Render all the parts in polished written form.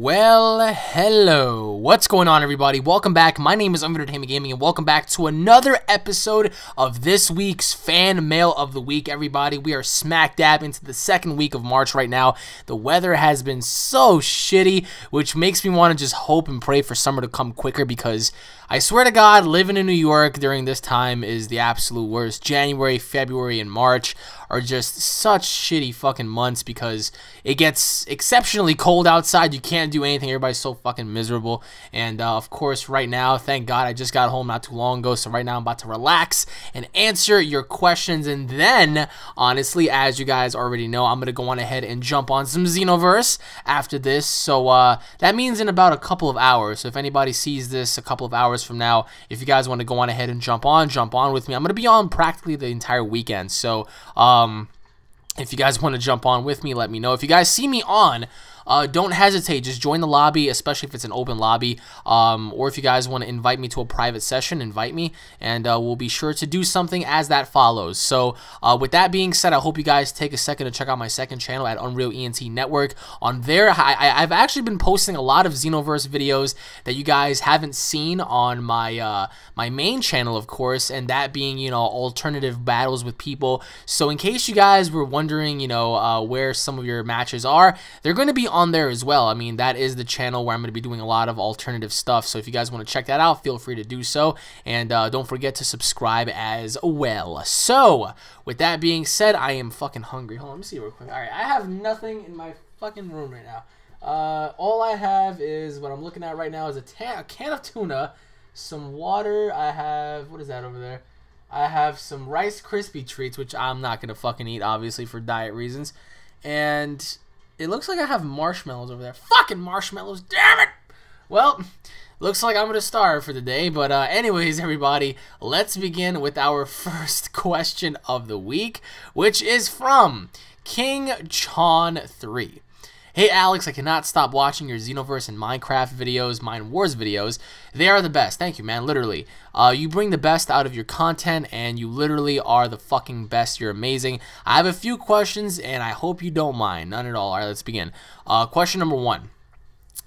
Well, hello. What's going on, everybody? Welcome back. My name is UnrealEntGaming, and welcome back to another episode of this week's Fan Mail of the Week, everybody. We are smack dab into the second week of March right now. The weather has been so shitty, which makes me want to just hope and pray for summer to come quicker, because I swear to God, living in New York during this time is the absolute worst. January, February, and March are just such shitty fucking months because it gets exceptionally cold outside. You can't do anything. Everybody's so fucking miserable. And of course, right now, thank God, I just got home not too long ago. So right now, I'm about to relax and answer your questions. And then, honestly, as you guys already know, I'm going to go on ahead and jump on some Xenoverse after this. So that means in about a couple of hours. So if anybody sees this a couple of hours from now, if you guys want to go on ahead and jump on with me. I'm going to be on practically the entire weekend. So, if you guys want to jump on with me, let me know. If you guys see me on, don't hesitate. Just join the lobby, especially if it's an open lobby. Or if you guys want to invite me to a private session, invite me, and we'll be sure to do something as that follows. So, with that being said, I hope you guys take a second to check out my second channel at UnrealEnt Network. On there, I've actually been posting a lot of Xenoverse videos that you guys haven't seen on my my main channel, of course, and that being, you know, alternative battles with people. So, in case you guys were wondering, you know, where some of your matches are, they're going to be on there as well. I mean, that is the channel where I'm going to be doing a lot of alternative stuff. So if you guys want to check that out, feel free to do so. And don't forget to subscribe as well. So with that being said, I am fucking hungry. Hold on, let me see real quick. All right, I have nothing in my fucking room right now. All I have is what I'm looking at right now is a can of tuna, some water. I have, what is that over there? I have some Rice Krispie treats, which I'm not going to fucking eat, obviously, for diet reasons. And it looks like I have marshmallows over there. Fucking marshmallows, damn it! Well, looks like I'm going to starve for the day. But anyways, everybody, let's begin with our first question of the week, which is from King Chon 3. Hey Alex, I cannot stop watching your Xenoverse and Minecraft videos, Mine Wars videos. They are the best. Thank you, man, literally. You bring the best out of your content, and you literally are the fucking best. You're amazing. I have a few questions, and I hope you don't mind. None at all. All right, let's begin. Question number 1.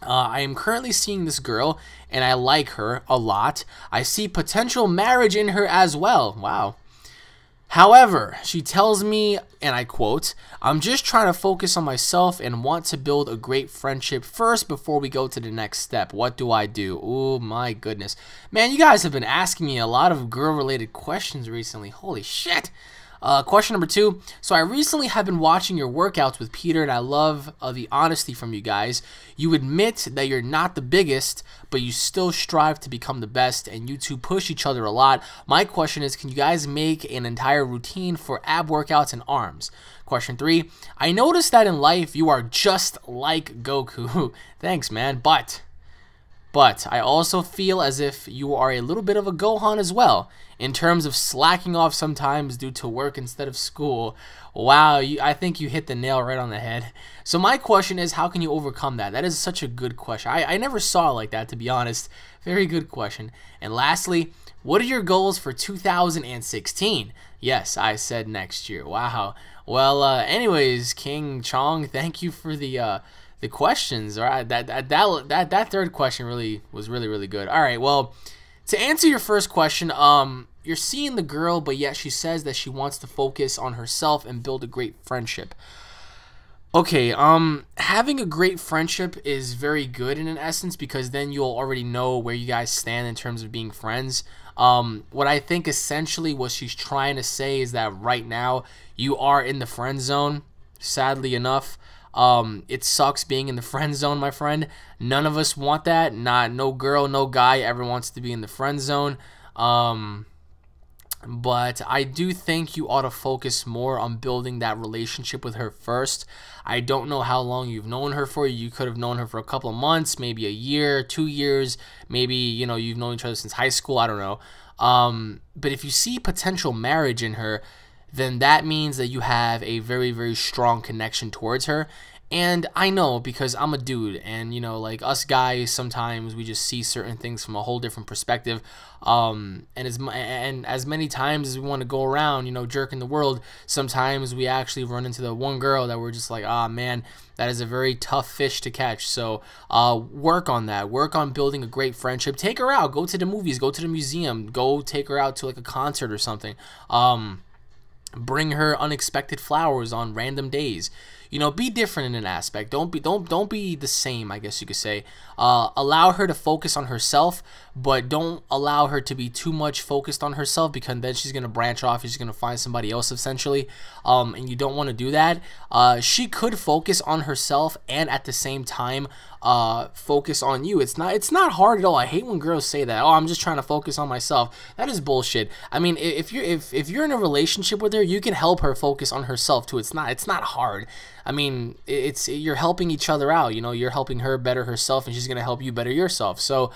I am currently seeing this girl, and I like her a lot. I see potential marriage in her as well. Wow. However, she tells me, and I quote, I'm just trying to focus on myself and want to build a great friendship first before we go to the next step. What do I do? Oh my goodness. Man, you guys have been asking me a lot of girl-related questions recently. Holy shit. Question number 2. So I recently have been watching your workouts with Peter, and I love the honesty from you guys. You admit that you're not the biggest, but you still strive to become the best, and you two push each other a lot. My question is, can you guys make an entire routine for ab workouts and arms? Question 3. I noticed that in life you are just like Goku. Thanks, man. But I also feel as if you are a little bit of a Gohan as well, in terms of slacking off sometimes due to work instead of school. Wow, I think you hit the nail right on the head. So my question is, how can you overcome that? That is such a good question. I never saw it like that, to be honest. Very good question. And lastly, what are your goals for 2016? Yes, I said next year. Wow. Well, anyways, King Chong, thank you for the questions. All right, that third question was really good. All right, well, to answer your first question, you're seeing the girl, but yet she says that she wants to focus on herself and build a great friendship. Okay, having a great friendship is very good in an essence, because then you'll already know where you guys stand in terms of being friends. What I think essentially what she's trying to say is that right now you are in the friend zone, sadly enough. It sucks being in the friend zone, my friend. None of us want that. No girl, no guy ever wants to be in the friend zone. But I do think you ought to focus more on building that relationship with her first. I don't know how long you've known her for. You could have known her for a couple of months, maybe a year, 2 years, maybe, you know, you've known each other since high school. I don't know. But if you see potential marriage in her, then that means that you have a very, very strong connection towards her. And I know, because I'm a dude, and you know, like us guys, sometimes we just see certain things from a whole different perspective. And as many times as we want to go around, you know, jerking the world, sometimes we actually run into the one girl that we're just like, ah, man, that is a very tough fish to catch. So work on that. Work on building a great friendship. Take her out. Go to the movies. Go to the museum. Go take her out to like a concert or something. Bring her unexpected flowers on random days. You know, be different in an aspect. Don't be the same, I guess you could say. Allow her to focus on herself, but don't allow her to be too much focused on herself, because then she's gonna branch off. She's gonna find somebody else essentially, and you don't want to do that. She could focus on herself and at the same time focus on you. It's not hard at all. I hate when girls say that. Oh, I'm just trying to focus on myself. That is bullshit. I mean, if you're in a relationship with her, you can help her focus on herself too. It's not hard. I mean, you're helping each other out. You know, you're helping her better herself, and she's gonna help you better yourself. So,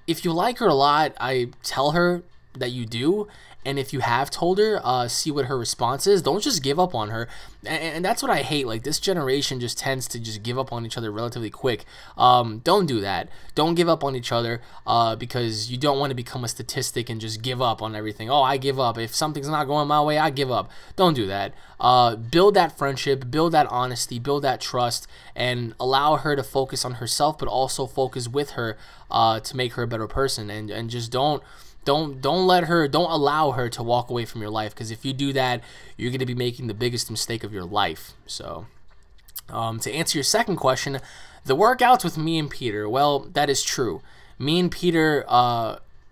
if you like her a lot, I tell her that you do. And if you have told her, see what her response is. Don't just give up on her. And that's what I hate. Like, this generation just tends to just give up on each other relatively quick. Don't do that. Don't give up on each other, because you don't want to become a statistic and just give up on everything. Oh, I give up. If something's not going my way, I give up. Don't do that. Build that friendship, build that honesty, build that trust, and allow her to focus on herself, but also focus with her to make her a better person. And just don't allow her to walk away from your life, because if you do that, you're going to be making the biggest mistake of your life. So to answer your second question, the workouts with me and Peter, well, that is true. Me and Peter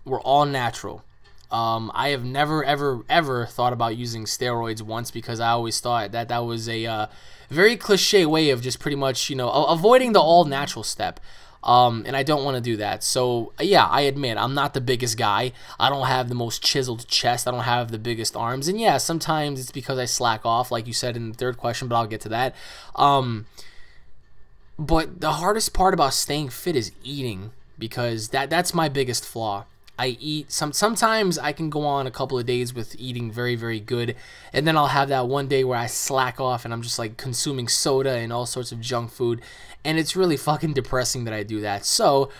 were all natural. I have never ever thought about using steroids once, because I always thought that was a very cliche way of just pretty much, you know, avoiding the all natural step. And I don't want to do that. So yeah, I admit I'm not the biggest guy. I don't have the most chiseled chest. I don't have the biggest arms. And yeah, sometimes it's because I slack off, like you said in the third question, but I'll get to that. But the hardest part about staying fit is eating, because that's my biggest flaw. I eat sometimes I can go on a couple of days with eating very, very good, and then I'll have that one day where I slack off and I'm just like consuming soda and all sorts of junk food, and it's really fucking depressing that I do that. So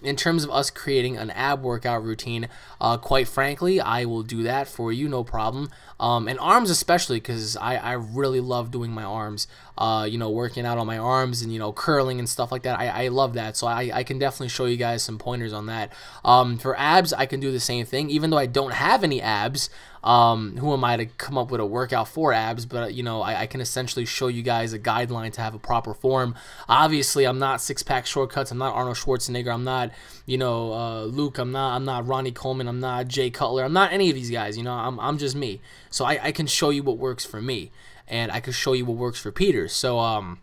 in terms of us creating an ab workout routine, quite frankly, I will do that for you, no problem. And arms especially, because I really love doing my arms, you know, working out on my arms and, you know, curling and stuff like that. I love that, so I can definitely show you guys some pointers on that. For abs, I can do the same thing, even though I don't have any abs. Who am I to come up with a workout for abs? But you know, I can essentially show you guys a guideline to have a proper form. Obviously, I'm not six-pack shortcuts. I'm not Arnold Schwarzenegger. I'm not, you know, Luke. I'm not Ronnie Coleman. I'm not Jay Cutler. I'm not any of these guys. You know, I'm just me. So I can show you what works for me, and I can show you what works for Peter. So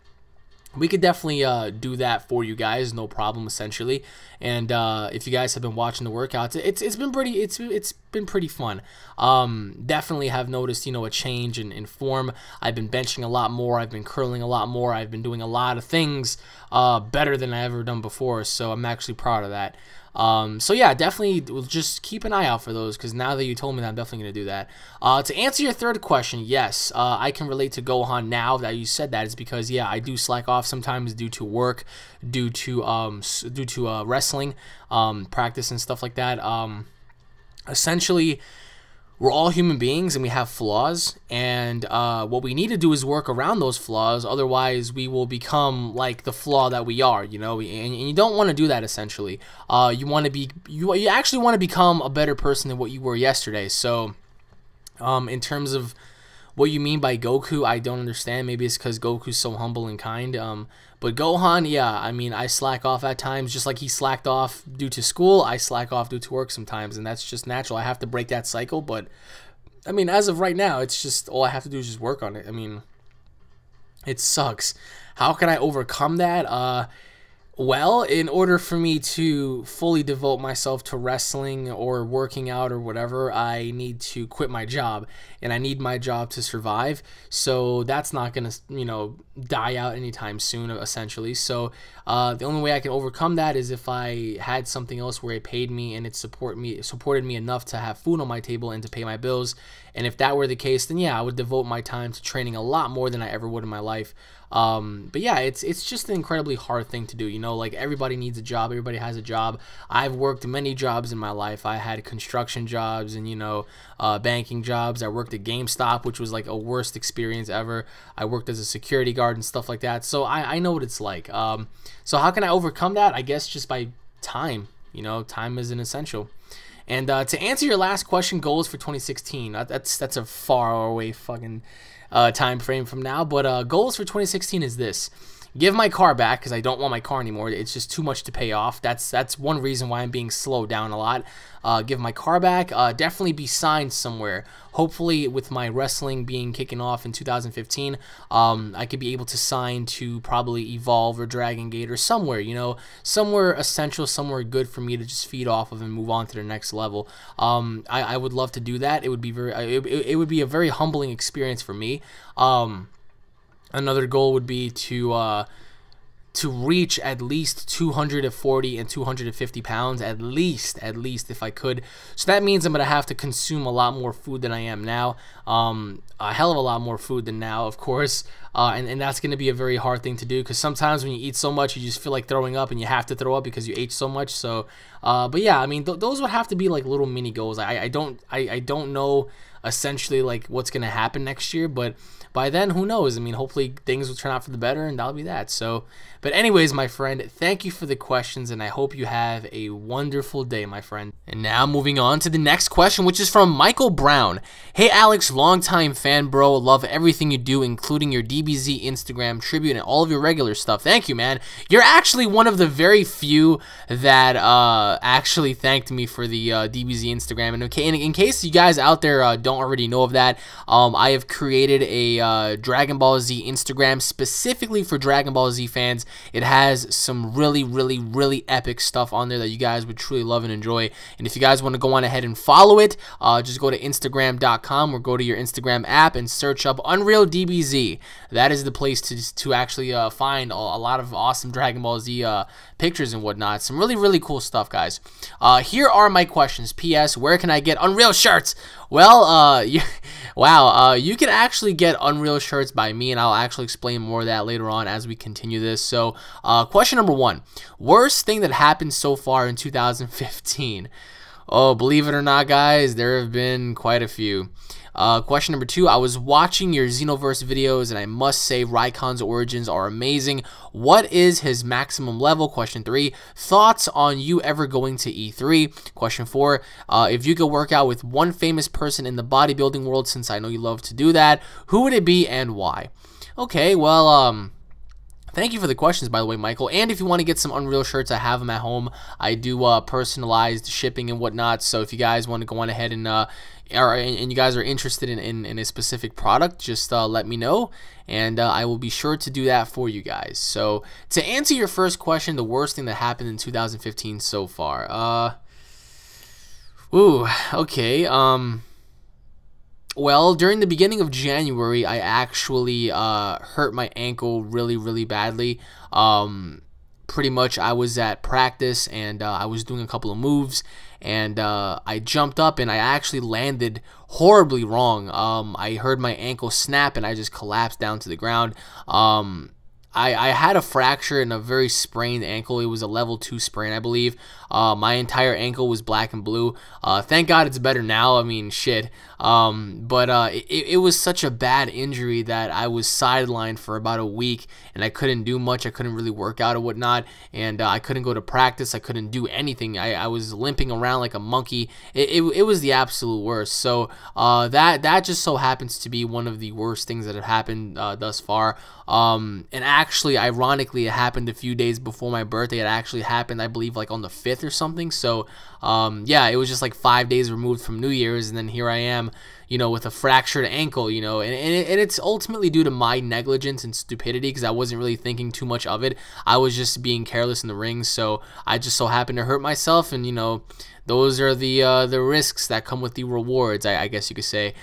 we could definitely do that for you guys, no problem, essentially. And if you guys have been watching the workouts, it's been pretty fun. Definitely have noticed, you know, a change in form. I've been benching a lot more. I've been curling a lot more. I've been doing a lot of things better than I ever done before. So I'm actually proud of that. So yeah, definitely just keep an eye out for those, because now that you told me that, I'm definitely going to do that. To answer your third question, yes, I can relate to Gohan now that you said that. It's because, yeah, I do slack off sometimes due to work, due to wrestling, practice and stuff like that. Essentially, we're all human beings and we have flaws, and what we need to do is work around those flaws. Otherwise, we will become like the flaw that we are, you know. And you don't want to do that. Essentially, you actually want to become a better person than what you were yesterday. So, in terms of what you mean by Goku, I don't understand. Maybe it's because Goku's so humble and kind. But Gohan, yeah, I mean, I slack off at times, just like he slacked off due to school. I slack off due to work sometimes, and that's just natural. I have to break that cycle, but I mean, as of right now, it's just all I have to do is just work on it. I mean, it sucks. How can I overcome that? Well, in order for me to fully devote myself to wrestling or working out or whatever, I need to quit my job, and I need my job to survive. So that's not going to, you know, die out anytime soon, essentially. So the only way I can overcome that is if I had something else where it paid me and it supported me enough to have food on my table and to pay my bills And if that were the case, then yeah, I would devote my time to training a lot more than I ever would in my life. But yeah, it's just an incredibly hard thing to do. You know, like everybody needs a job. Everybody has a job. I've worked many jobs in my life. I had construction jobs and, you know, banking jobs. I worked at GameStop, which was like a worst experience ever. I worked as a security guard and stuff like that. So I know what it's like. So how can I overcome that? I guess just by time. You know, time is an essential. And to answer your last question, goals for 2016. That's a far away fucking time frame from now. But goals for 2016 is this: give my car back, because I don't want my car anymore. It's just too much to pay off. That's one reason why I'm being slowed down a lot. Give my car back. Definitely be signed somewhere. Hopefully, with my wrestling being kicking off in 2015, I could be able to sign to probably Evolve or Dragon Gate or somewhere, you know, somewhere essential, somewhere good for me to just feed off of and move on to the next level. I would love to do that. It would be it would be a very humbling experience for me. Another goal would be to reach at least 240 and 250 pounds, at least if I could. So that means I'm gonna have to consume a lot more food than I am now, a hell of a lot more food than now, of course, and that's gonna be a very hard thing to do, because sometimes when you eat so much, you just feel like throwing up, and you have to throw up because you ate so much. So but yeah, I mean, those would have to be like little mini goals. I don't know essentially like what's gonna happen next year, but by then, who knows? I mean, hopefully things will turn out for the better, and that'll be that. So, but anyways, my friend, thank you for the questions, and I hope you have a wonderful day, my friend. And now moving on to the next question, which is from Michael Brown. Hey, Alex, longtime fan, bro. Love everything you do, including your DBZ Instagram tribute and all of your regular stuff. Thank you, man. You're actually one of the very few that actually thanked me for the DBZ Instagram. And okay, in case you guys out there don't already know of that, I have created a Dragon Ball Z Instagram specifically for Dragon Ball Z fans. It has some really epic stuff on there that you guys would truly love and enjoy. And if you guys want to go on ahead and follow it, just go to Instagram.com or go to your Instagram app and search up UnrealDBZ. That is the place to actually find a lot of awesome Dragon Ball Z pictures and whatnot. Some really cool stuff, guys. Here are my questions. P.S. Where can I get Unreal shirts? Well, you can actually get Unreal shirts by me, and I'll actually explain more of that later on as we continue this. So, question number 1. Worst thing that happened so far in 2015? Oh, believe it or not, guys, there have been quite a few. Question number 2, I was watching your Xenoverse videos, and I must say Raikon's origins are amazing. What is his maximum level? Question 3, thoughts on you ever going to E3? Question 4, if you could work out with one famous person in the bodybuilding world, since I know you love to do that, who would it be and why? Okay, well, thank you for the questions, by the way, Michael. And if you want to get some Unreal shirts, I have them at home. I do personalized shipping and whatnot. So if you guys want to go on ahead and you guys are interested in a specific product, just let me know, and I will be sure to do that for you guys. So to answer your first question, the worst thing that happened in 2015 so far. Okay. Well, during the beginning of January, I actually hurt my ankle really badly. Pretty much I was at practice, and I was doing a couple of moves, and I jumped up and I actually landed horribly wrong. I heard my ankle snap and I just collapsed down to the ground. I had a fracture and a very sprained ankle. It was a level 2 sprain, I believe. My entire ankle was black and blue. Thank God it's better now. I mean, shit. But it was such a bad injury that I was sidelined for about a week, and I couldn't do much. I couldn't really work out or whatnot, and I couldn't go to practice. I couldn't do anything. I was limping around like a monkey. It was the absolute worst. So that just so happens to be one of the worst things that have happened thus far. And actually, ironically, it happened a few days before my birthday. It actually happened, I believe, like on the 5th or something. So yeah, it was just like 5 days removed from New Year's, and then here I am, you know, with a fractured ankle, you know, and it's ultimately due to my negligence and stupidity, because I wasn't really thinking too much of it. I was just being careless in the ring, so I just so happened to hurt myself, and you know, those are the risks that come with the rewards, I guess you could say.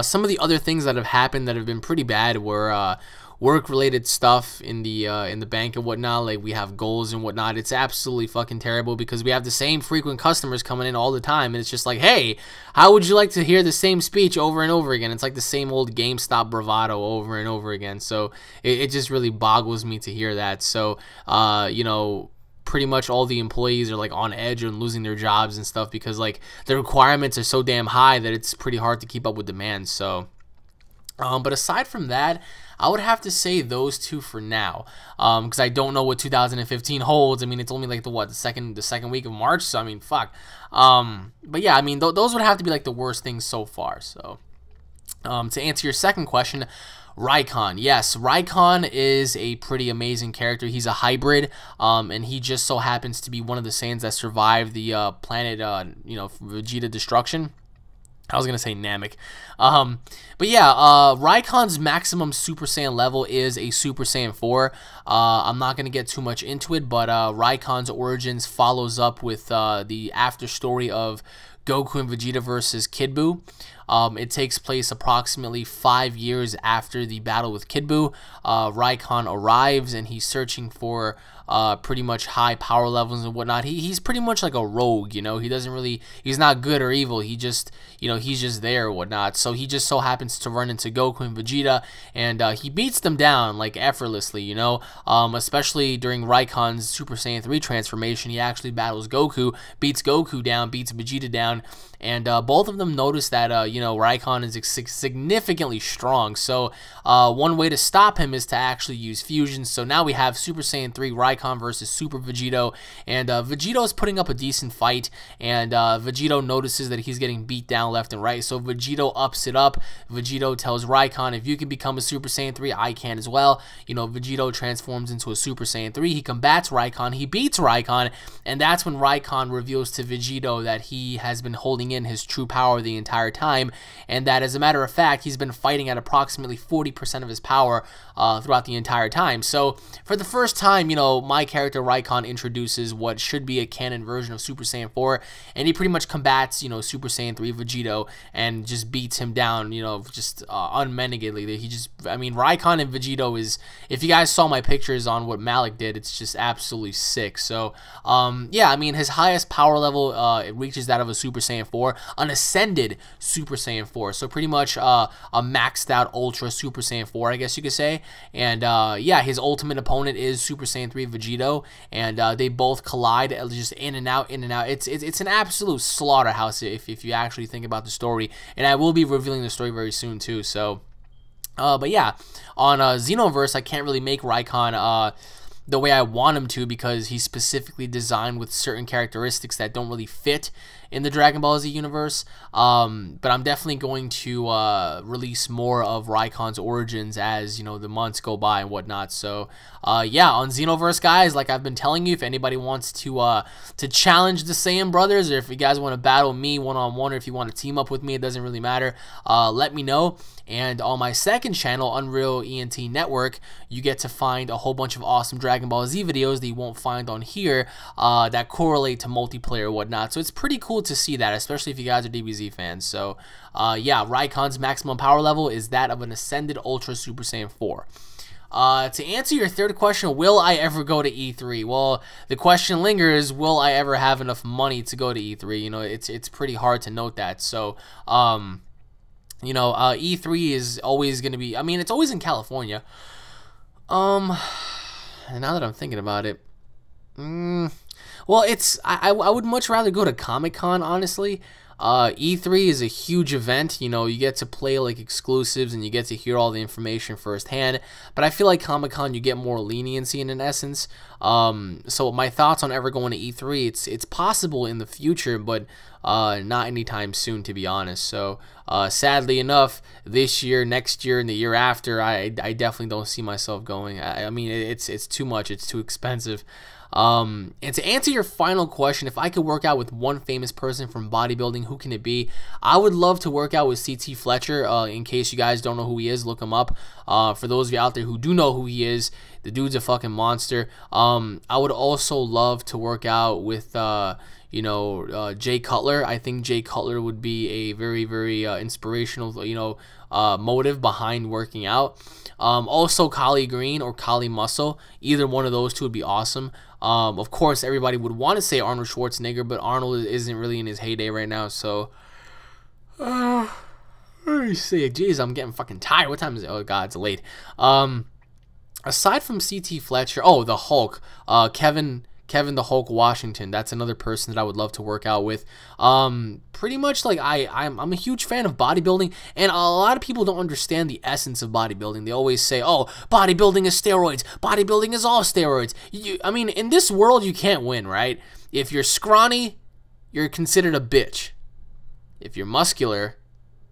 Some of the other things that have happened that have been pretty bad were work-related stuff in the bank and whatnot. Like, we have goals and whatnot. It's absolutely fucking terrible because we have the same frequent customers coming in all the time, and it's just like, hey, how would you like to hear the same speech over and over again? It's like the same old GameStop bravado over and over again. So it just really boggles me to hear that. So you know, pretty much all the employees are like on edge and losing their jobs and stuff because like the requirements are so damn high that it's pretty hard to keep up with demand. So but aside from that, I would have to say those two for now, because I don't know what 2015 holds. I mean, it's only like the second week of March, so I mean, fuck. But yeah, I mean, those would have to be like the worst things so far. So to answer your second question, Raikon. Yes, Raikon is a pretty amazing character. He's a hybrid, and he just so happens to be one of the Saiyans that survived the planet, you know, Vegeta destruction. I was going to say Namek. But yeah, Raikon's maximum Super Saiyan level is a Super Saiyan 4. I'm not going to get too much into it, but Raikon's origins follows up with the after story of Goku and Vegeta versus Kid Buu. It takes place approximately 5 years after the battle with Kid Buu. Raikon arrives and he's searching for pretty much high power levels and whatnot. He's pretty much like a rogue, you know. He's not good or evil. He just, you know, he's just there or whatnot. So he just so happens to run into Goku and Vegeta, and he beats them down like effortlessly, you know. Especially during Raikon's Super Saiyan 3 transformation, he actually battles Goku, beats Goku down, beats Vegeta down. And both of them notice that, you know, Raikon is significantly strong. So one way to stop him is to actually use fusions. So now we have Super Saiyan 3 Raikon versus Super Vegito. And Vegito is putting up a decent fight. And Vegito notices that he's getting beat down left and right. So Vegito ups it up. Vegito tells Raikon, if you can become a Super Saiyan 3, I can as well. You know, Vegito transforms into a Super Saiyan 3. He combats Raikon. He beats Raikon. And that's when Raikon reveals to Vegito that he has been holding in his true power the entire time, and that as a matter of fact he's been fighting at approximately 40% of his power throughout the entire time. So for the first time, you know, my character Raikon introduces what should be a canon version of Super Saiyan 4, and he pretty much combats, you know, Super Saiyan 3 Vegito and just beats him down, you know, just unmenagedly. He just, I mean, Raikon and Vegito is, if you guys saw my pictures on what Malik did, it's just absolutely sick. So yeah, I mean, his highest power level it reaches that of a Super Saiyan 4, an ascended Super Saiyan 4, so pretty much a maxed out Ultra Super Saiyan 4, I guess you could say. And yeah, his ultimate opponent is Super Saiyan 3 Vegito, and they both collide, just in and out, in and out. It's an absolute slaughterhouse if you actually think about the story, and I will be revealing the story very soon too. So but yeah, on Xenoverse, I can't really make Raikon the way I want him to, because he's specifically designed with certain characteristics that don't really fit in the Dragon Ball Z universe. But I'm definitely going to release more of Raikon's origins as, you know, the months go by and whatnot. So yeah, on Xenoverse, guys, like I've been telling you, if anybody wants to challenge the Saiyan brothers, or if you guys want to battle me one-on-one, or if you want to team up with me, it doesn't really matter. Let me know. And on my second channel, UnrealEnt Network, you get to find a whole bunch of awesome Dragon Ball Z videos that you won't find on here that correlate to multiplayer or whatnot. So it's pretty cool to see that, especially if you guys are DBZ fans. So yeah, Raikon's maximum power level is that of an Ascended Ultra Super Saiyan 4. To answer your third question, will I ever go to E3? Well, the question lingers, will I ever have enough money to go to E3? You know, it's pretty hard to note that. So you know, E3 is always going to be, I mean, it's always in California. And now that I'm thinking about it, well, I would much rather go to Comic-Con, honestly. E3 is a huge event. You know, you get to play like exclusives and you get to hear all the information firsthand. But I feel like Comic-Con, you get more leniency in essence. So my thoughts on ever going to E3, it's possible in the future, but not anytime soon, to be honest. So sadly enough, this year, next year, and the year after, I definitely don't see myself going. I mean, it's too much. It's too expensive. And to answer your final question, if I could work out with one famous person from bodybuilding, who can it be? I would love to work out with CT Fletcher. In case you guys don't know who he is, look him up. For those of you out there who do know who he is, the dude's a fucking monster. I would also love to work out with Jay Cutler. I think Jay Cutler would be a very, very inspirational, motive behind working out. Also Kali Green or Kali Muscle. Either one of those two would be awesome. Of course, everybody would want to say Arnold Schwarzenegger, but Arnold isn't really in his heyday right now. So, let me see. Jeez, I'm getting fucking tired. What time is it? Oh God, it's late. Aside from CT Fletcher, oh, the Hulk, Kevin the Hulk Washington. That's another person that I would love to work out with. Pretty much like I'm a huge fan of bodybuilding, and a lot of people don't understand the essence of bodybuilding. They always say, "Oh, bodybuilding is steroids. Bodybuilding is all steroids." I mean, in this world, you can't win, right? If you're scrawny, you're considered a bitch. If you're muscular,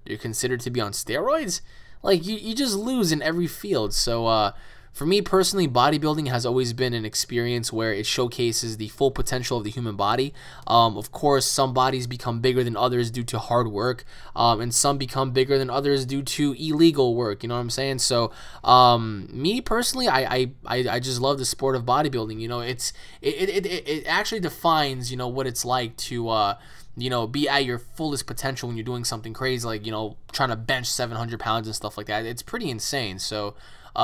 you're considered to be on steroids. Like you just lose in every field. So for me personally, bodybuilding has always been an experience where it showcases the full potential of the human body. Of course, some bodies become bigger than others due to hard work, and some become bigger than others due to illegal work. You know what I'm saying? So, me personally, I just love the sport of bodybuilding. It actually defines what it's like to be at your fullest potential when you're doing something crazy, like trying to bench 700 pounds and stuff like that. It's pretty insane. So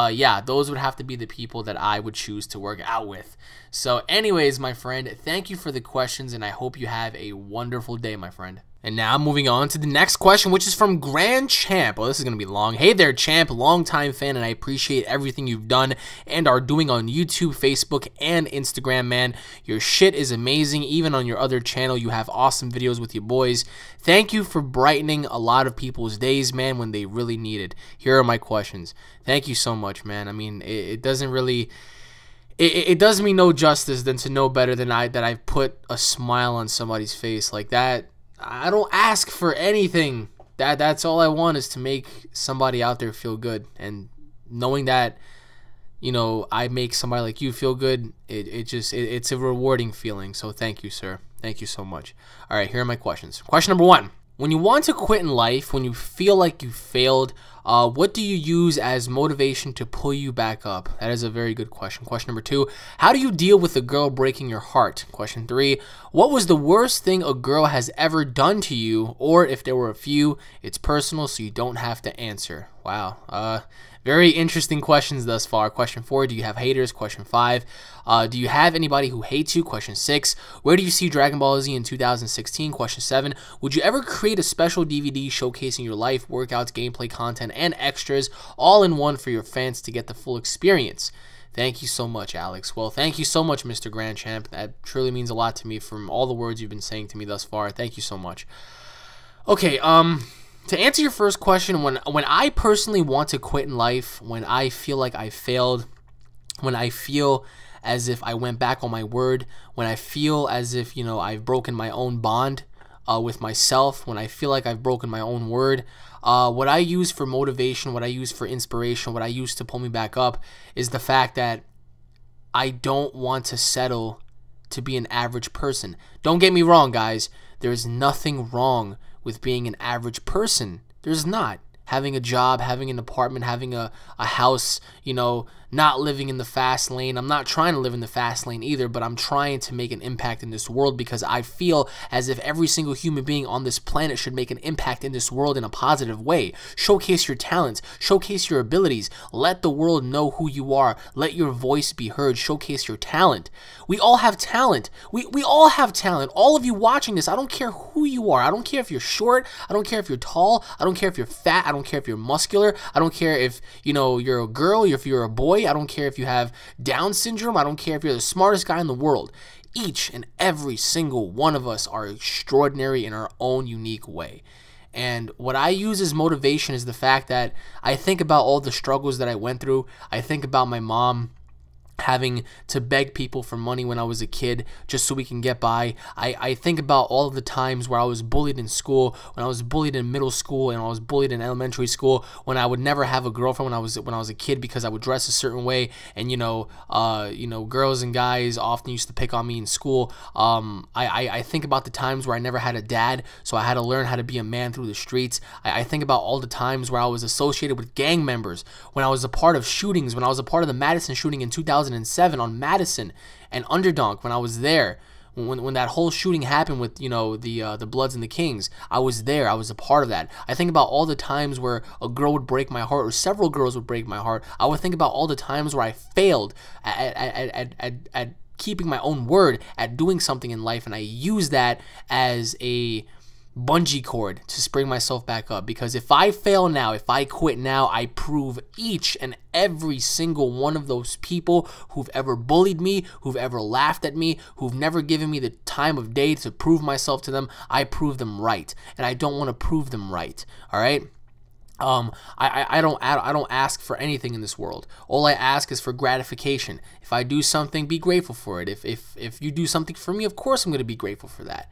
yeah, those would have to be the people that I would choose to work out with. So anyways, my friend, thank you for the questions, and I hope you have a wonderful day, my friend. And now moving on to the next question, which is from Grand Champ. Oh, this is going to be long. Hey there, Champ, longtime fan, and I appreciate everything you've done and are doing on YouTube, Facebook, and Instagram, man. Your shit is amazing. Even on your other channel, you have awesome videos with your boys. Thank you for brightening a lot of people's days, man, when they really need it. Here are my questions. Thank you so much, man. I mean, it doesn't really... It does me no justice than to know better than that I've put a smile on somebody's face like that. I don't ask for anything. That's all I want, is to make somebody out there feel good. And knowing that, I make somebody like you feel good, it's a rewarding feeling. So thank you, sir. Thank you so much. All right, here are my questions. Question number 1. When you want to quit in life, when you feel like you failed, what do you use as motivation to pull you back up? That is a very good question. Question number 2, how do you deal with a girl breaking your heart? Question 3, what was the worst thing a girl has ever done to you? Or if there were a few, it's personal, so you don't have to answer. Wow. Very interesting questions thus far. Question 4, do you have haters? Question 5, do you have anybody who hates you? Question 6, where do you see Dragon Ball Z in 2016? Question 7, would you ever create a special DVD showcasing your life, workouts, gameplay content, and extras all in one for your fans to get the full experience? Thank you so much, Alex. Well, thank you so much, Mr. Grand Champ. That truly means a lot to me from all the words you've been saying to me thus far. Thank you so much. Okay, to answer your first question, when I personally want to quit in life, when I feel like I failed, when I feel as if I went back on my word, when I feel as if, I've broken my own bond with myself, when I feel like I've broken my own word, what I use for motivation, what I use for inspiration, what I use to pull me back up is the fact that I don't want to settle to be an average person. Don't get me wrong, guys. There's nothing wrong with being an average person. There's not. Having a job, having an apartment, having a house, not living in the fast lane. I'm not trying to live in the fast lane either, but I'm trying to make an impact in this world because I feel as if every single human being on this planet should make an impact in this world in a positive way. Showcase your talents, showcase your abilities, let the world know who you are, let your voice be heard, showcase your talent. We all have talent. We all have talent. All of you watching this, I don't care who you are. I don't care if you're short, I don't care if you're tall, I don't care if you're fat, I don't care if you're muscular, I don't care if, you're a girl, if you're a boy, I don't care if you have Down syndrome, I don't care if you're the smartest guy in the world. Each and every single one of us are extraordinary in our own unique way. And what I use as motivation is the fact that I think about all the struggles that I went through. I think about my mom having to beg people for money when I was a kid just so we can get by. I think about all of the times where I was bullied in school, when I was bullied in middle school, and I was bullied in elementary school, when I would never have a girlfriend when I was a kid because I would dress a certain way, and girls and guys often used to pick on me in school. I think about the times where I never had a dad, so I had to learn how to be a man through the streets. I think about all the times where I was associated with gang members, when I was a part of shootings, when I was a part of the Madison shooting in 2007 on Madison and Underdonk, when I was there, When that whole shooting happened with, you know, the Bloods and the Kings, I was there. I was a part of that. I think about all the times where a girl would break my heart, or several girls would break my heart. I would think about all the times where I failed at keeping my own word, at doing something in life, and I use that as a bungee cord to spring myself back up. Because if I fail now, if I quit now, I prove each and every single one of those people who've ever bullied me, who've ever laughed at me, who've never given me the time of day to prove myself to them, I prove them right. And I don't want to prove them right. All right. I don't ask for anything in this world. All I ask is for gratification. If I do something, be grateful for it. If you do something for me, of course I'm going to be grateful for that.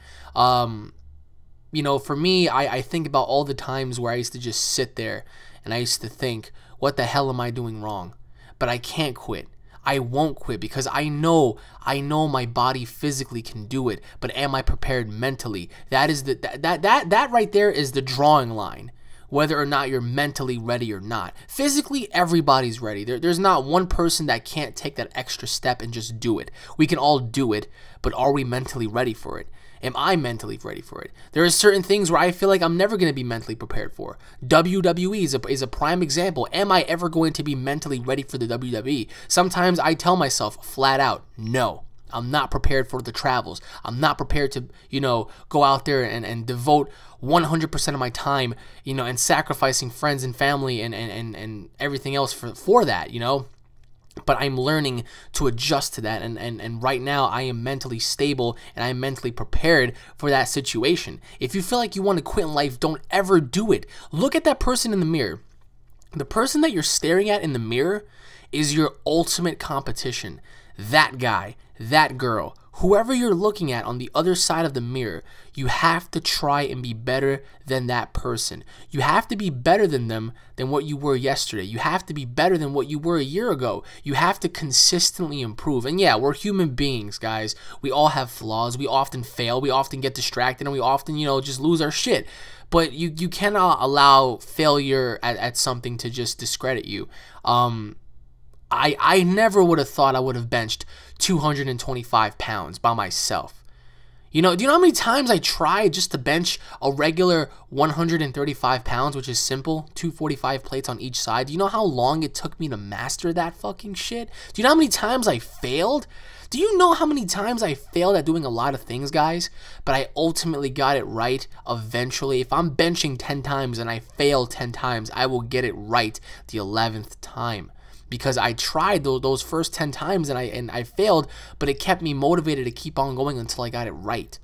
You know, for me, I think about all the times where I used to just sit there and I used to think, what the hell am I doing wrong? But I can't quit. I won't quit because I know my body physically can do it, but am I prepared mentally? That is that right there is the drawing line. Whether or not you're mentally ready or not. Physically, everybody's ready. There's not one person that can't take that extra step and just do it. We can all do it, but are we mentally ready for it? Am I mentally ready for it? There are certain things where I feel like I'm never going to be mentally prepared for. WWE is a prime example. Am I ever going to be mentally ready for the WWE? Sometimes I tell myself flat out, no. I'm not prepared for the travels. I'm not prepared to, you know, go out there and devote 100% of my time, you know, and sacrificing friends and family and everything else for that, you know. But I'm learning to adjust to that, and right now I am mentally stable and I'm mentally prepared for that situation. If you feel like you want to quit in life, don't ever do it. Look at that person in the mirror. The person that you're staring at in the mirror is your ultimate competition. That guy, that girl, whoever you're looking at on the other side of the mirror, you have to try and be better than that person. You have to be better than them than what you were yesterday. You have to be better than what you were a year ago. You have to consistently improve. And yeah, we're human beings, guys. We all have flaws. We often fail. We often get distracted, and we often, you know, just lose our shit. But you cannot allow failure at something to just discredit you. I never would have thought I would have benched 225 pounds by myself. You know, do you know how many times I tried just to bench a regular 135 pounds, which is simple, 245 plates on each side? Do you know how long it took me to master that fucking shit? Do you know how many times I failed? Do you know how many times I failed at doing a lot of things, guys? But I ultimately got it right eventually. If I'm benching 10 times and I fail 10 times, I will get it right the 11th time. Because I tried those first 10 times and I failed, but it kept me motivated to keep on going until I got it right.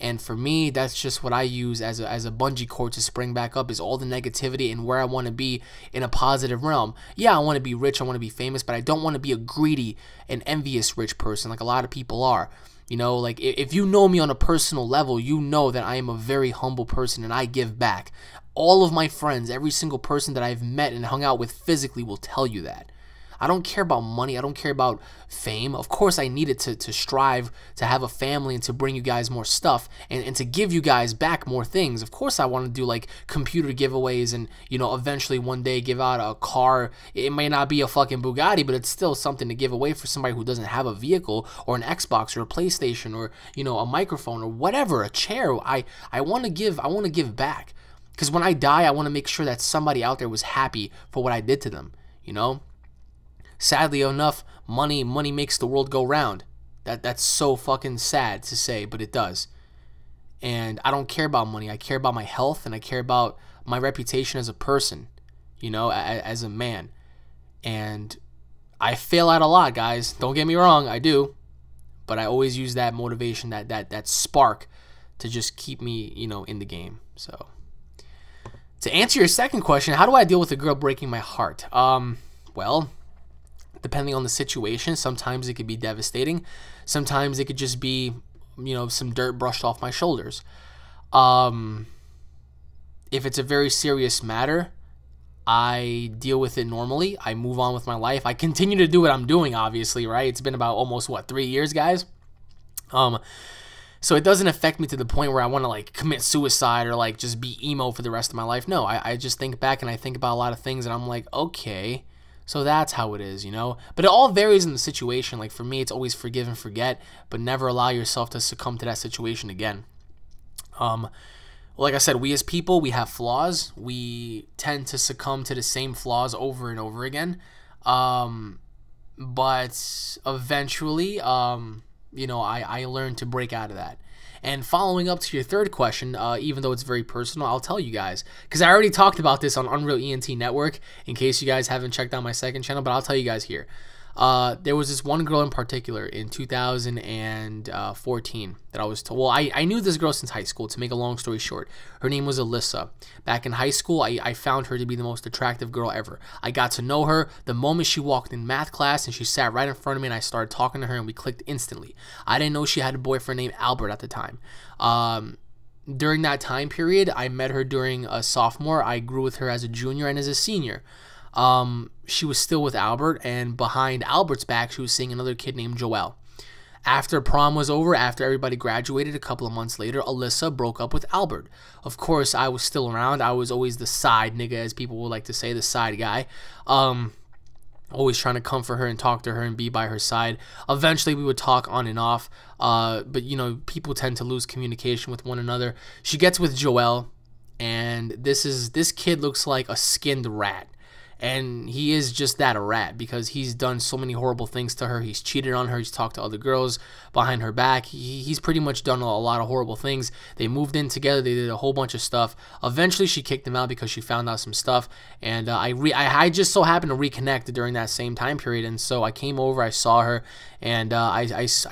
And for me, that's just what I use as a bungee cord to spring back up, is all the negativity and where I want to be in a positive realm. Yeah, I want to be rich, I want to be famous, but I don't want to be a greedy and envious rich person like a lot of people are. You know, like if you know me on a personal level, you know that I am a very humble person and I give back. All of my friends, every single person that I've met and hung out with physically will tell you that. I don't care about money. I don't care about fame. Of course, I need it to strive to have a family and to bring you guys more stuff and to give you guys back more things. Of course, I want to do like computer giveaways and, you know, eventually one day give out a car. It may not be a fucking Bugatti, but it's still something to give away for somebody who doesn't have a vehicle or an Xbox or a PlayStation or, you know, a microphone or whatever, a chair. I want to give back. Because when I die, I want to make sure that somebody out there was happy for what I did to them, you know? Sadly enough, money makes the world go round. That's so fucking sad to say, but it does. And I don't care about money. I care about my health, and I care about my reputation as a person, you know, as a man. And I fail out a lot, guys. Don't get me wrong, I do. But I always use that motivation, that spark to just keep me, you know, in the game. So to answer your second question, how do I deal with a girl breaking my heart? Well, depending on the situation, sometimes it could be devastating. Sometimes it could just be, you know, some dirt brushed off my shoulders. If it's a very serious matter, I deal with it normally. I move on with my life. I continue to do what I'm doing, obviously, right? It's been about almost, 3 years, guys? So it doesn't affect me to the point where I want to like commit suicide or like just be emo for the rest of my life. No, I just think back and I think about a lot of things and I'm like, okay, So that's how it is, you know? But it all varies in the situation. Like for me, it's always forgive and forget, but never allow yourself to succumb to that situation again. Like I said, we as people, we have flaws. We tend to succumb to the same flaws over and over again. But eventually, you know, I learned to break out of that. And following up to your third question, even though it's very personal, I'll tell you guys, because I already talked about this on UnrealEnt Network, in case you guys haven't checked out my second channel, but I'll tell you guys here. There was this one girl in particular in 2014 that I was told. Well, I knew this girl since high school, to make a long story short. Her name was Alyssa. Back in high school, I found her to be the most attractive girl ever. I got to know her the moment she walked in math class, and she sat right in front of me, and I started talking to her, and we clicked instantly. I didn't know she had a boyfriend named Albert at the time. During that time period, I met her during a sophomore. I grew with her as a junior and as a senior. She was still with Albert, and behind Albert's back, she was seeing another kid named Joel. After prom was over, after everybody graduated a couple of months later, Alyssa broke up with Albert. Of course, I was still around. I was always the side nigga, as people would like to say, the side guy. Always trying to comfort her and talk to her and be by her side. Eventually, we would talk on and off, but, you know, people tend to lose communication with one another. She gets with Joel, and this kid looks like a skinned rat. And he is just that, a rat, because he's done so many horrible things to her. He's cheated on her. He's talked to other girls behind her back. He's pretty much done a lot of horrible things. They moved in together. They did a whole bunch of stuff. Eventually, she kicked him out because she found out some stuff. And I just so happened to reconnect during that same time period. And so I came over. I saw her. And I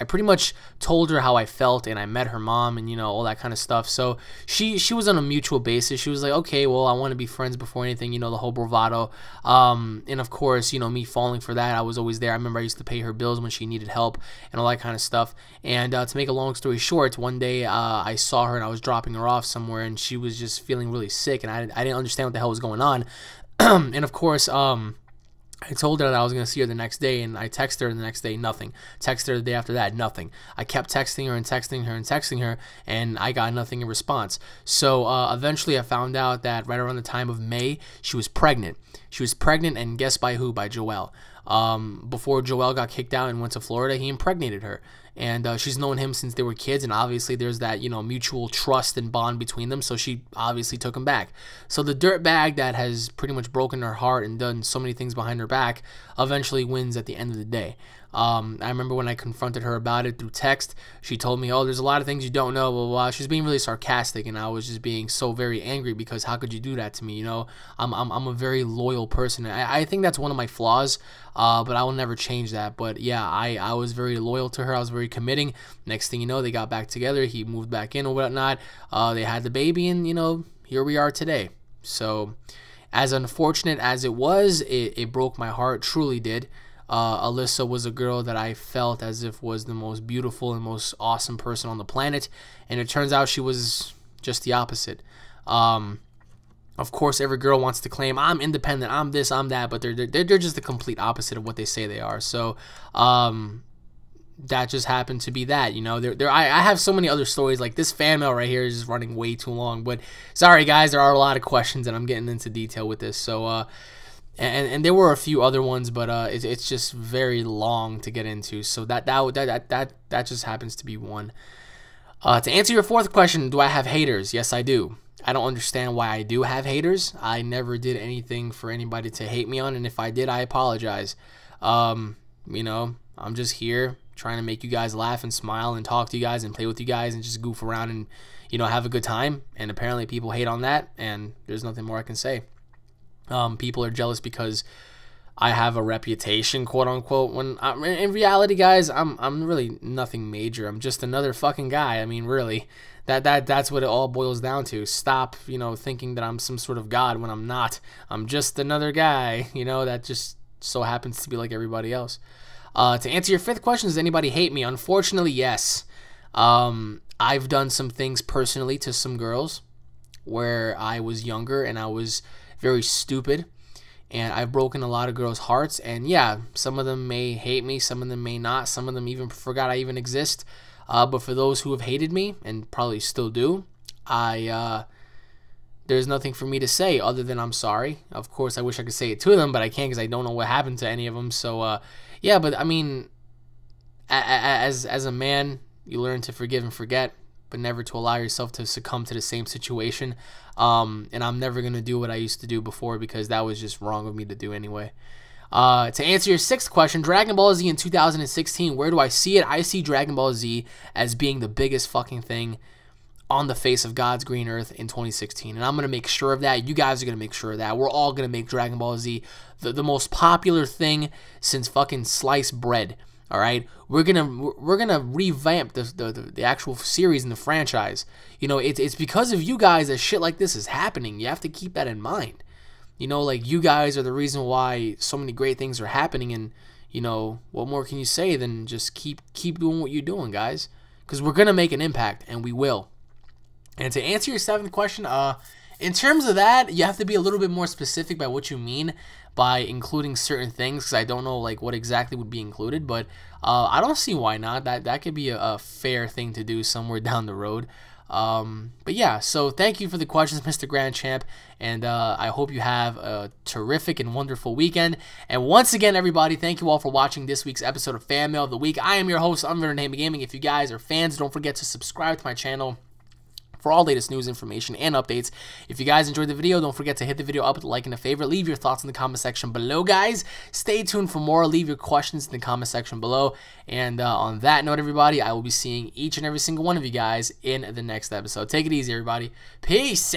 pretty much told her how I felt. And I met her mom and, you know, all that kind of stuff. So she was on a mutual basis. She was like, okay, well, I want to be friends before anything. You know, the whole bravado. And of course, you know, me falling for that, I was always there. I remember I used to pay her bills when she needed help and all that kind of stuff. And to make a long story short, one day I saw her and I was dropping her off somewhere, and she was just feeling really sick, and I didn't understand what the hell was going on. And of course, I told her that I was going to see her the next day, and I texted her the next day, nothing. Texted her the day after that, nothing. I kept texting her and texting her and texting her, and I got nothing in response. So eventually I found out that right around the time of May, she was pregnant. She was pregnant, and guess by who? By Joel. Before Joel got kicked out and went to Florida, he impregnated her. And she's known him since they were kids, and obviously there's that, you know, mutual trust and bond between them, so she obviously took him back. So the dirtbag that has pretty much broken her heart and done so many things behind her back eventually wins at the end of the day. I remember when I confronted her about it through text, she told me, oh, there's a lot of things you don't know, blah, blah, blah. She was being really sarcastic, and I was just being so very angry because how could you do that to me, you know? I'm a very loyal person. I think that's one of my flaws, but I will never change that. But yeah, I was very loyal to her. I was very committing. Next thing you know, they got back together. He moved back in or whatnot. They had the baby, and, you know, here we are today. So as unfortunate as it was, it broke my heart, truly did. Alyssa was a girl that I felt as if was the most beautiful and most awesome person on the planet, and it turns out she was just the opposite. Of course, every girl wants to claim, I'm independent, I'm this, I'm that, but they're just the complete opposite of what they say they are. So that just happened to be that, you know. I have so many other stories. Like, this fan mail right here is just running way too long, but sorry guys, there are a lot of questions and I'm getting into detail with this. So and there were a few other ones, but it's just very long to get into. So that just happens to be one. To answer your fourth question, do I have haters? Yes, I do. I don't understand why I do have haters. I never did anything for anybody to hate me on, and if I did, I apologize. You know, I'm just here trying to make you guys laugh and smile and talk to you guys and play with you guys and just goof around and, you know, have a good time. And apparently people hate on that, and there's nothing more I can say. People are jealous because I have a reputation, quote unquote, when in reality, guys, I'm really nothing major. I'm just another fucking guy. I mean, really, that's what it all boils down to. Stop, you know, thinking that I'm some sort of god when I'm not. I'm just another guy, you know, that just so happens to be like everybody else. To answer your fifth question, does anybody hate me? Unfortunately, yes. I've done some things personally to some girls where I was younger and I was very stupid, and I've broken a lot of girls' hearts. And yeah, some of them may hate me, some of them may not, some of them even forgot I even exist. But for those who have hated me and probably still do, there's there's nothing for me to say other than I'm sorry. Of course, I wish I could say it to them, but I can't because I don't know what happened to any of them. So, yeah, but I mean, as a man, you learn to forgive and forget, but never to allow yourself to succumb to the same situation. And I'm never going to do what I used to do before because that was just wrong of me to do anyway. To answer your sixth question, Dragon Ball Z in 2016, where do I see it? I see Dragon Ball Z as being the biggest fucking thing on the face of God's green earth in 2016. And I'm going to make sure of that. You guys are going to make sure of that. We're all going to make Dragon Ball Z the most popular thing since fucking sliced bread. All right, we're gonna revamp the actual series and the franchise. You know, it's because of you guys that shit like this is happening. You have to keep that in mind. You know, like, you guys are the reason why so many great things are happening, and you know, what more can you say than just keep doing what you're doing, guys? Because we're gonna make an impact, and we will. And to answer your seventh question, in terms of that, you have to be a little bit more specific by what you mean by including certain things, because I don't know like what exactly would be included, but I don't see why not. That could be a fair thing to do somewhere down the road. But yeah, so thank you for the questions, Mr. Grand Champ, and I hope you have a terrific and wonderful weekend. And once again, everybody, thank you all for watching this week's episode of Fan Mail of the Week. I am your host, UnrealEntGaming. If you guys are fans, don't forget to subscribe to my channel for all latest news, information, and updates. If you guys enjoyed the video, don't forget to hit the video up with a like and a favorite. Leave your thoughts in the comment section below, guys. Stay tuned for more. Leave your questions in the comment section below. And on that note, everybody, I will be seeing each and every single one of you guys in the next episode. Take it easy, everybody. Peace.